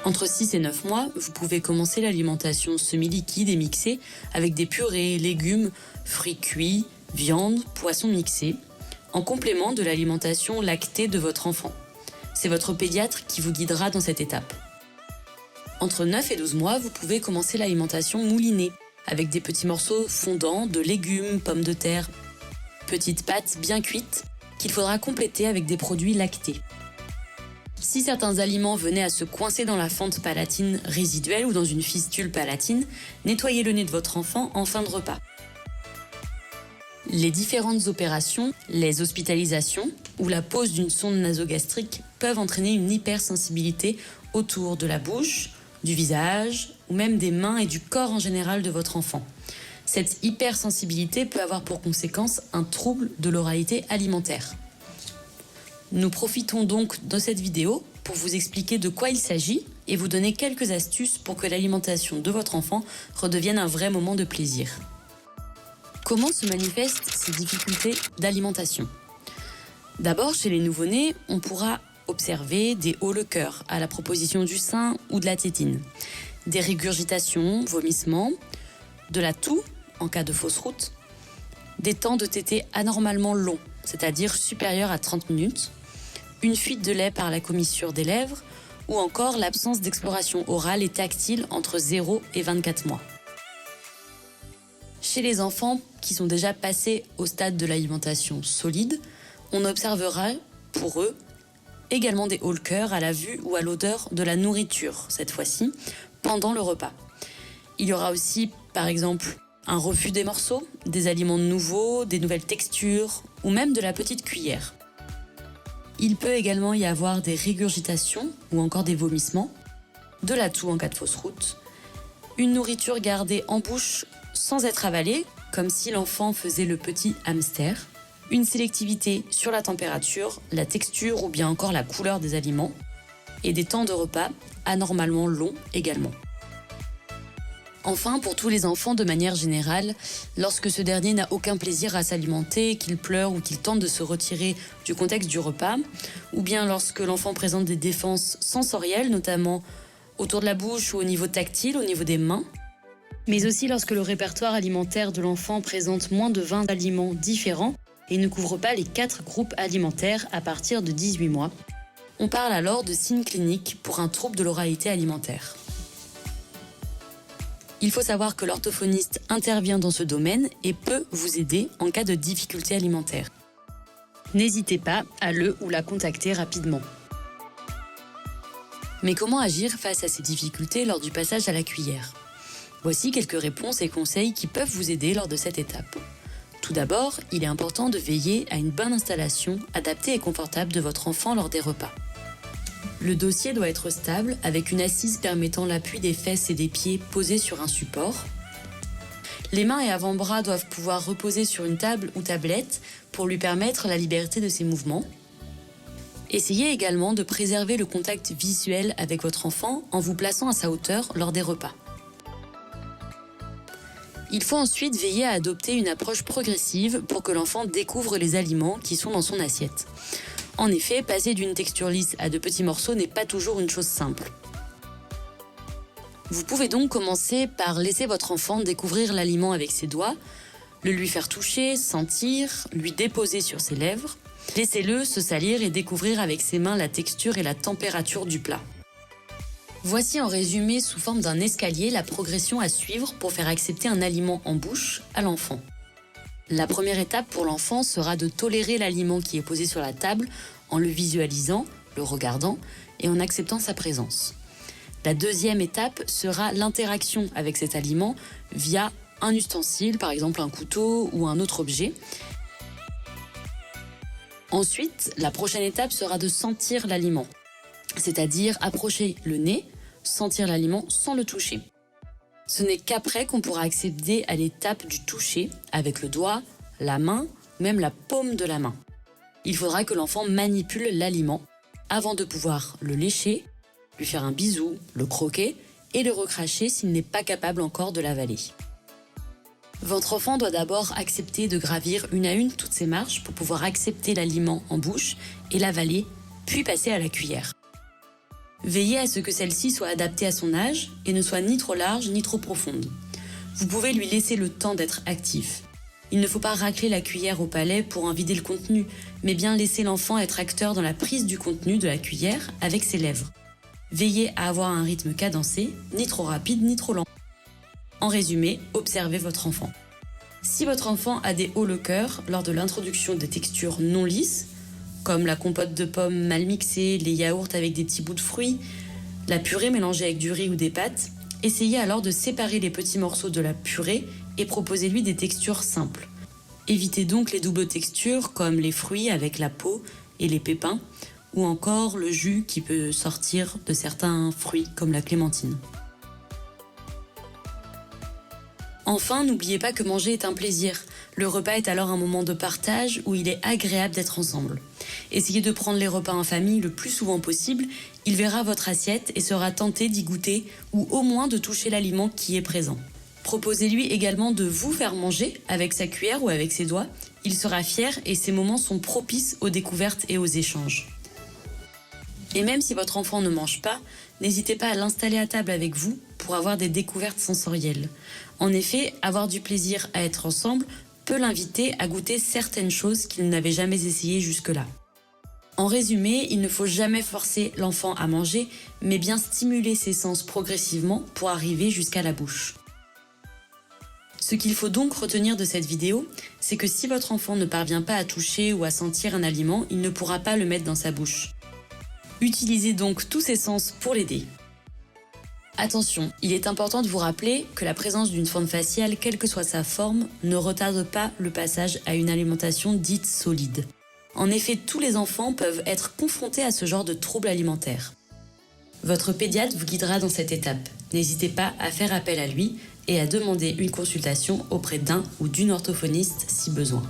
Entre 6 et 9 mois, vous pouvez commencer l'alimentation semi-liquide et mixée avec des purées, légumes, fruits cuits, viande, poissons mixés, en complément de l'alimentation lactée de votre enfant. C'est votre pédiatre qui vous guidera dans cette étape. Entre 9 et 12 mois, vous pouvez commencer l'alimentation moulinée, avec des petits morceaux fondants de légumes, pommes de terre, petites pâtes bien cuites qu'il faudra compléter avec des produits lactés. Si certains aliments venaient à se coincer dans la fente palatine résiduelle ou dans une fistule palatine, nettoyez le nez de votre enfant en fin de repas. Les différentes opérations, les hospitalisations ou la pose d'une sonde nasogastrique peuvent entraîner une hypersensibilité autour de la bouche, du visage ou même des mains et du corps en général de votre enfant. Cette hypersensibilité peut avoir pour conséquence un trouble de l'oralité alimentaire. Nous profitons donc de cette vidéo pour vous expliquer de quoi il s'agit et vous donner quelques astuces pour que l'alimentation de votre enfant redevienne un vrai moment de plaisir. Comment se manifestent ces difficultés d'alimentation ? D'abord, chez les nouveau-nés, on pourra observer des hauts le cœur à la proposition du sein ou de la tétine, des régurgitations, vomissements, de la toux en cas de fausse route, des temps de tétée anormalement longs, c'est-à-dire supérieurs à 30 minutes, une fuite de lait par la commissure des lèvres ou encore l'absence d'exploration orale et tactile entre 0 et 24 mois. Chez les enfants qui sont déjà passés au stade de l'alimentation solide, on observera pour eux également des hauts le cœur à la vue ou à l'odeur de la nourriture, cette fois-ci, pendant le repas. Il y aura aussi, par exemple, un refus des morceaux, des aliments nouveaux, des nouvelles textures ou même de la petite cuillère. Il peut également y avoir des régurgitations ou encore des vomissements, de la toux en cas de fausse route, une nourriture gardée en bouche sans être avalée, comme si l'enfant faisait le petit hamster, une sélectivité sur la température, la texture ou bien encore la couleur des aliments, et des temps de repas anormalement longs également. Enfin, pour tous les enfants de manière générale, lorsque ce dernier n'a aucun plaisir à s'alimenter, qu'il pleure ou qu'il tente de se retirer du contexte du repas, ou bien lorsque l'enfant présente des défenses sensorielles, notamment autour de la bouche ou au niveau tactile, au niveau des mains, mais aussi lorsque le répertoire alimentaire de l'enfant présente moins de 20 aliments différents et ne couvre pas les 4 groupes alimentaires à partir de 18 mois, on parle alors de signes cliniques pour un trouble de l'oralité alimentaire. Il faut savoir que l'orthophoniste intervient dans ce domaine et peut vous aider en cas de difficulté alimentaire. N'hésitez pas à le ou la contacter rapidement. Mais comment agir face à ces difficultés lors du passage à la cuillère ? Voici quelques réponses et conseils qui peuvent vous aider lors de cette étape. Tout d'abord, il est important de veiller à une bonne installation adaptée et confortable de votre enfant lors des repas. Le dossier doit être stable avec une assise permettant l'appui des fesses et des pieds posés sur un support. Les mains et avant-bras doivent pouvoir reposer sur une table ou tablette pour lui permettre la liberté de ses mouvements. Essayez également de préserver le contact visuel avec votre enfant en vous plaçant à sa hauteur lors des repas. Il faut ensuite veiller à adopter une approche progressive pour que l'enfant découvre les aliments qui sont dans son assiette. En effet, passer d'une texture lisse à de petits morceaux n'est pas toujours une chose simple. Vous pouvez donc commencer par laisser votre enfant découvrir l'aliment avec ses doigts, le lui faire toucher, sentir, lui déposer sur ses lèvres. Laissez-le se salir et découvrir avec ses mains la texture et la température du plat. Voici en résumé sous forme d'un escalier la progression à suivre pour faire accepter un aliment en bouche à l'enfant. La première étape pour l'enfant sera de tolérer l'aliment qui est posé sur la table en le visualisant, le regardant et en acceptant sa présence. La deuxième étape sera l'interaction avec cet aliment via un ustensile, par exemple un couteau ou un autre objet. Ensuite, la prochaine étape sera de sentir l'aliment, c'est-à-dire approcher le nez, sentir l'aliment sans le toucher. Ce n'est qu'après qu'on pourra accéder à l'étape du toucher avec le doigt, la main, même la paume de la main. Il faudra que l'enfant manipule l'aliment avant de pouvoir le lécher, lui faire un bisou, le croquer et le recracher s'il n'est pas capable encore de l'avaler. Votre enfant doit d'abord accepter de gravir une à une toutes ces marches pour pouvoir accepter l'aliment en bouche et l'avaler, puis passer à la cuillère. Veillez à ce que celle-ci soit adaptée à son âge et ne soit ni trop large ni trop profonde. Vous pouvez lui laisser le temps d'être actif. Il ne faut pas racler la cuillère au palais pour en vider le contenu, mais bien laisser l'enfant être acteur dans la prise du contenu de la cuillère avec ses lèvres. Veillez à avoir un rythme cadencé, ni trop rapide ni trop lent. En résumé, observez votre enfant. Si votre enfant a des hauts le cœur lors de l'introduction des textures non lisses, comme la compote de pommes mal mixée, les yaourts avec des petits bouts de fruits, la purée mélangée avec du riz ou des pâtes, essayez alors de séparer les petits morceaux de la purée et proposez-lui des textures simples. Évitez donc les doubles textures comme les fruits avec la peau et les pépins, ou encore le jus qui peut sortir de certains fruits comme la clémentine. Enfin, n'oubliez pas que manger est un plaisir. Le repas est alors un moment de partage où il est agréable d'être ensemble. Essayez de prendre les repas en famille le plus souvent possible, il verra votre assiette et sera tenté d'y goûter ou au moins de toucher l'aliment qui est présent. Proposez-lui également de vous faire manger avec sa cuillère ou avec ses doigts, il sera fier et ces moments sont propices aux découvertes et aux échanges. Et même si votre enfant ne mange pas, n'hésitez pas à l'installer à table avec vous pour avoir des découvertes sensorielles. En effet, avoir du plaisir à être ensemble peut l'inviter à goûter certaines choses qu'il n'avait jamais essayées jusque-là. En résumé, il ne faut jamais forcer l'enfant à manger, mais bien stimuler ses sens progressivement pour arriver jusqu'à la bouche. Ce qu'il faut donc retenir de cette vidéo, c'est que si votre enfant ne parvient pas à toucher ou à sentir un aliment, il ne pourra pas le mettre dans sa bouche. Utilisez donc tous ses sens pour l'aider. Attention, il est important de vous rappeler que la présence d'une fente faciale, quelle que soit sa forme, ne retarde pas le passage à une alimentation dite solide. En effet, tous les enfants peuvent être confrontés à ce genre de troubles alimentaires. Votre pédiatre vous guidera dans cette étape. N'hésitez pas à faire appel à lui et à demander une consultation auprès d'un ou d'une orthophoniste si besoin.